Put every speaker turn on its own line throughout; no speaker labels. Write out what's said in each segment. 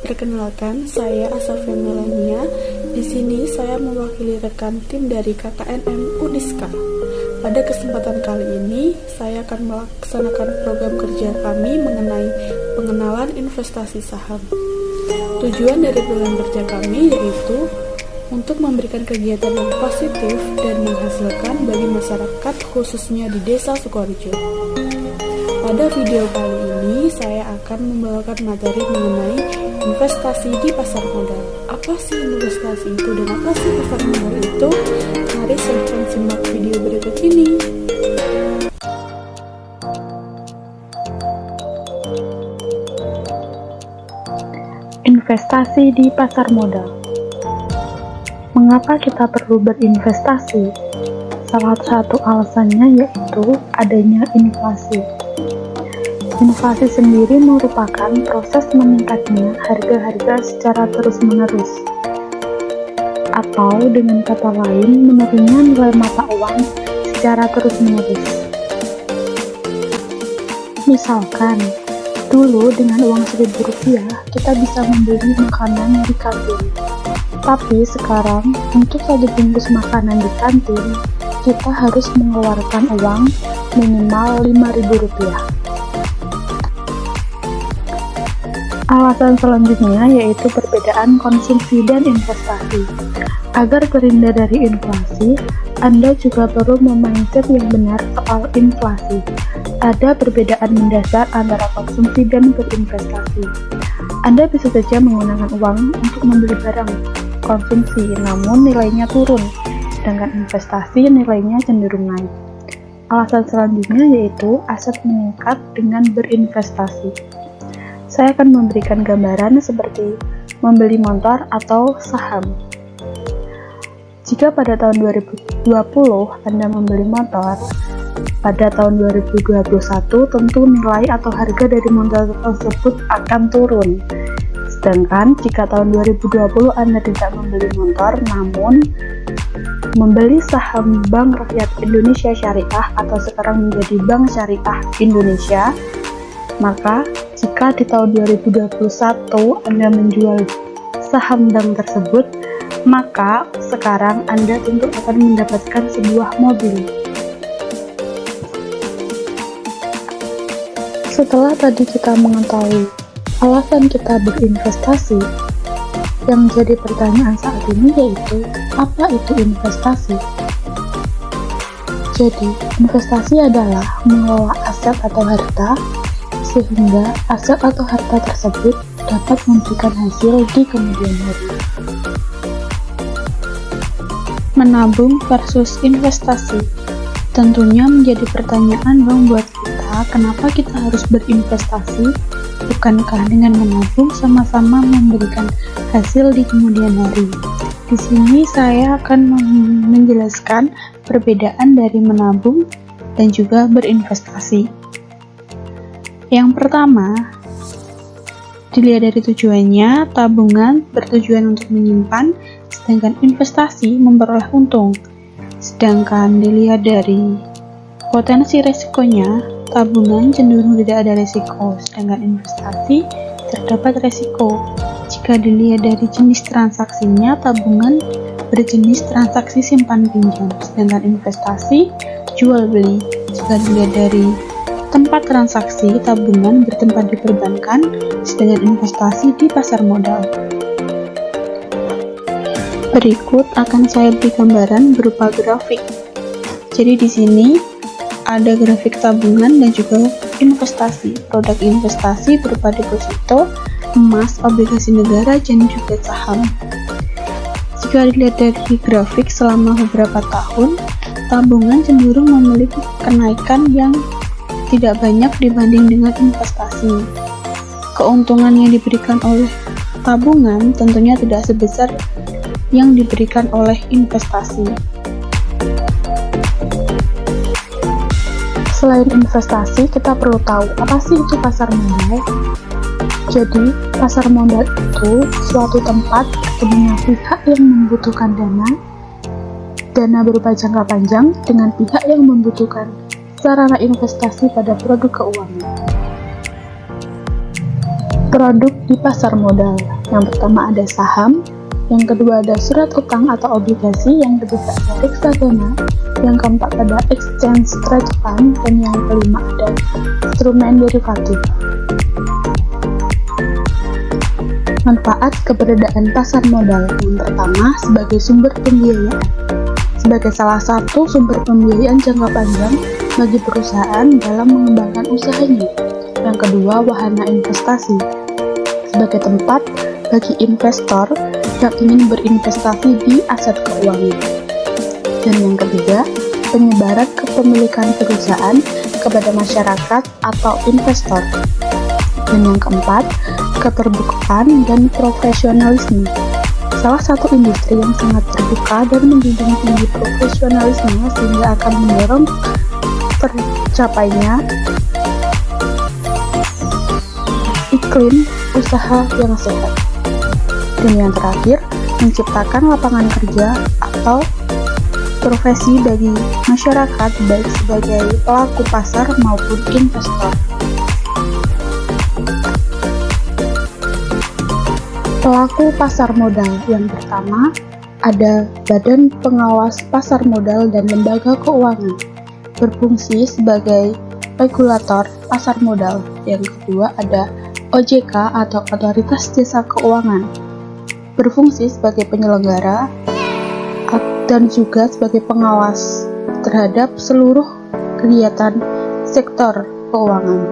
Perkenalkan, saya Asafia Melania. Di sini saya mewakili rekan tim dari KKNM Uniska. Pada kesempatan kali ini, saya akan melaksanakan program kerja kami mengenai pengenalan investasi saham. Tujuan dari program kerja kami yaitu untuk memberikan kegiatan yang positif dan menghasilkan bagi masyarakat khususnya di Desa Sukoharjo. Pada video kali ini, saya akan membawakan materi mengenai investasi di pasar modal. Apa sih investasi itu dan apa sih pasar modal itu? Mari silahkan simak video berikut ini.
Investasi di pasar modal. Mengapa kita perlu berinvestasi? Salah satu alasannya yaitu adanya inflasi. Inflasi sendiri merupakan proses meningkatnya harga-harga secara terus-menerus, atau dengan kata lain, menurunnya nilai mata uang secara terus-menerus. Misalkan, dulu dengan uang Rp1.000 kita bisa membeli makanan di kantin. Tapi sekarang, untuk satu bungkus makanan di kantin, kita harus mengeluarkan uang minimal Rp5.000. Alasan selanjutnya yaitu perbedaan konsumsi dan investasi. Agar terhindar dari inflasi, Anda juga perlu memindset yang benar soal inflasi. Ada perbedaan mendasar antara konsumsi dan berinvestasi. Anda bisa saja menggunakan uang untuk membeli barang konsumsi, namun nilainya turun, sedangkan investasi nilainya cenderung naik. Alasan selanjutnya yaitu aset meningkat dengan berinvestasi. Saya akan memberikan gambaran seperti membeli motor atau saham. Jika pada tahun 2020 Anda membeli motor, pada tahun 2021 tentu nilai atau harga dari motor tersebut akan turun. Sedangkan jika tahun 2020 Anda tidak membeli motor, namun membeli saham Bank Rakyat Indonesia Syariah atau sekarang menjadi Bank Syariah Indonesia, maka jika di tahun 2021 Anda menjual saham bank tersebut, maka sekarang Anda tentu akan mendapatkan sebuah mobil. Setelah tadi kita mengetahui alasan kita berinvestasi, yang jadi pertanyaan saat ini yaitu, apa itu investasi? Jadi, investasi adalah mengelola aset atau harta sehingga aset atau harta tersebut dapat memberikan hasil di kemudian hari. Menabung versus investasi tentunya menjadi pertanyaan dong buat kita, kenapa kita harus berinvestasi? Bukankah dengan menabung sama-sama memberikan hasil di kemudian hari? Di sini saya akan menjelaskan perbedaan dari menabung dan juga berinvestasi. Yang pertama, dilihat dari tujuannya, tabungan bertujuan untuk menyimpan, sedangkan investasi memperoleh untung. Sedangkan dilihat dari potensi resikonya, tabungan cenderung tidak ada resiko, sedangkan investasi terdapat resiko. Jika dilihat dari jenis transaksinya, tabungan berjenis transaksi simpan pinjam, sedangkan investasi jual beli. Jika dilihat dari tempat transaksi, tabungan bertempat di perbankan, sedangkan investasi di pasar modal. Berikut akan saya beri gambaran berupa grafik. Jadi di sini ada grafik tabungan dan juga investasi. Produk investasi berupa deposito, emas, obligasi negara, dan juga saham. Jika dilihat dari grafik selama beberapa tahun, tabungan cenderung memiliki kenaikan yang tidak banyak dibanding dengan investasi. Keuntungan yang diberikan oleh tabungan tentunya tidak sebesar yang diberikan oleh investasi. Selain investasi, kita perlu tahu apa sih itu pasar modal. Jadi, pasar modal itu suatu tempat ketemunya pihak yang membutuhkan dana berupa jangka panjang dengan pihak yang membutuhkan sarana investasi pada produk keuangan. Produk di pasar modal. Yang pertama ada saham, yang kedua ada surat utang atau obligasi, yang ketiga ada reksadana, yang keempat ada exchange trade fund, dan yang kelima ada instrumen derivatif. Manfaat keberadaan pasar modal. Yang pertama, sebagai sumber pembiayaan. Sebagai salah satu sumber pembiayaan jangka panjang bagi perusahaan dalam mengembangkan usahanya. Yang kedua, wahana investasi. Sebagai tempat bagi investor yang ingin berinvestasi di aset keuangan. Dan yang ketiga, penyebaran kepemilikan perusahaan kepada masyarakat atau investor. Dan yang keempat, keterbukaan dan profesionalisme. Salah satu industri yang sangat terbuka dan menjunjung tinggi profesionalisme sehingga akan mendorong tercapainya iklim usaha yang sehat. Dan yang terakhir, menciptakan lapangan kerja atau profesi bagi masyarakat baik sebagai pelaku pasar maupun investor. Pelaku pasar modal. Yang pertama, ada Badan Pengawas Pasar Modal dan Lembaga Keuangan, berfungsi sebagai regulator pasar modal. Yang kedua ada OJK atau Otoritas Jasa Keuangan, berfungsi sebagai penyelenggara dan juga sebagai pengawas terhadap seluruh kegiatan sektor keuangan.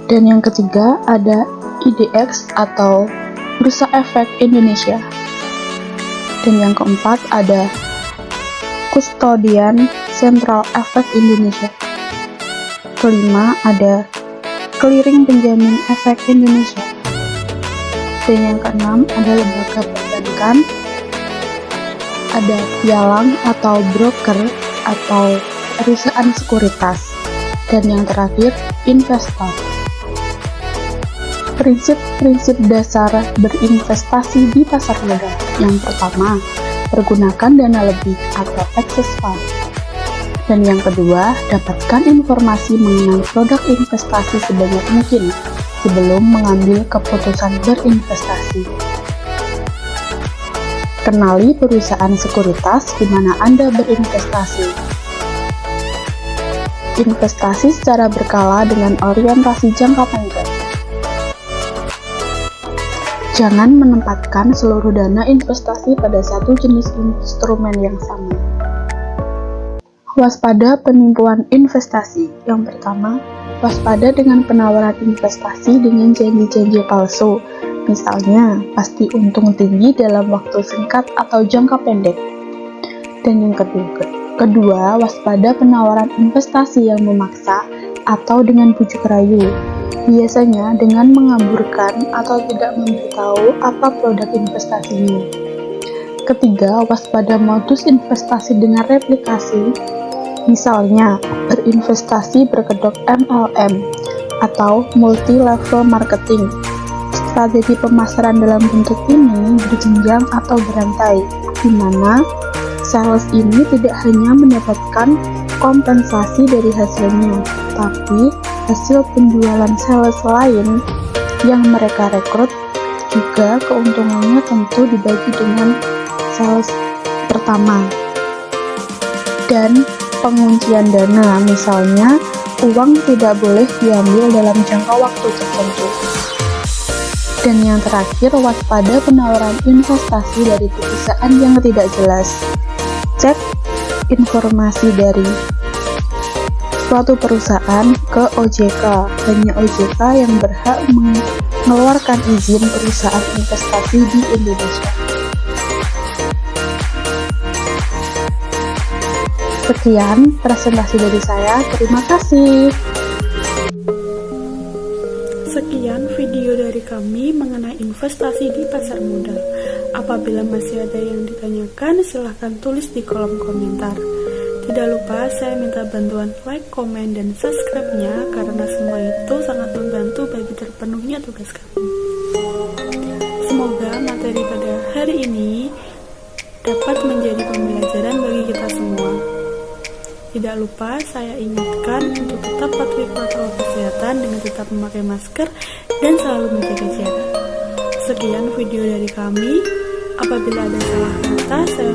Dan yang ketiga ada IDX atau Bursa Efek Indonesia. Dan yang keempat ada Kustodian Central Efek Indonesia. Kelima ada Clearing Penjamin Efek Indonesia. Dan yang keenam ada lembaga perbankan, ada pialang atau broker atau perusahaan sekuritas, dan yang terakhir investor. Prinsip-prinsip dasar berinvestasi di pasar modal. Yang pertama, pergunakan dana lebih atau excess fund. Dan yang kedua, dapatkan informasi mengenai produk investasi sebanyak mungkin sebelum mengambil keputusan berinvestasi. Kenali perusahaan sekuritas di mana Anda berinvestasi. Investasi secara berkala dengan orientasi jangka panjang. Jangan menempatkan seluruh dana investasi pada satu jenis instrumen yang sama. Waspada penipuan investasi. Yang pertama, waspada dengan penawaran investasi dengan janji-janji palsu. Misalnya, pasti untung tinggi dalam waktu singkat atau jangka pendek. Dan yang kedua, waspada penawaran investasi yang memaksa atau dengan bujuk rayu. Biasanya dengan mengaburkan atau tidak memberitahu apa produk investasinya. Ketiga, waspada modus investasi dengan replikasi. Misalnya, berinvestasi berkedok MLM atau multi-level marketing. Strategi pemasaran dalam bentuk ini berjenjang atau berantai, di mana sales ini tidak hanya mendapatkan kompensasi dari hasilnya, tapi hasil penjualan sales lain yang mereka rekrut juga keuntungannya tentu dibagi dengan sales pertama. Dan penguncian dana, misalnya uang tidak boleh diambil dalam jangka waktu tertentu. Dan yang terakhir, waspada penawaran investasi dari perusahaan yang tidak jelas. Cek informasi dari suatu perusahaan ke OJK. Hanya OJK yang berhak mengeluarkan izin perusahaan investasi di Indonesia. Sekian presentasi dari saya, terima kasih.
Sekian video dari kami mengenai investasi di pasar modal. Apabila masih ada yang ditanyakan, silahkan tulis di kolom komentar. Tidak lupa saya minta bantuan like, komen, dan subscribe-nya karena semua itu sangat membantu bagi terpenuhnya tugas kami. Semoga materi pada hari ini dapat menjadi pembelajaran bagi kita semua. Tidak lupa saya ingatkan untuk tetap patuhi protokol kesehatan dengan tetap memakai masker dan selalu menjaga jarak. Sekian video dari kami. Apabila ada salah kata, saya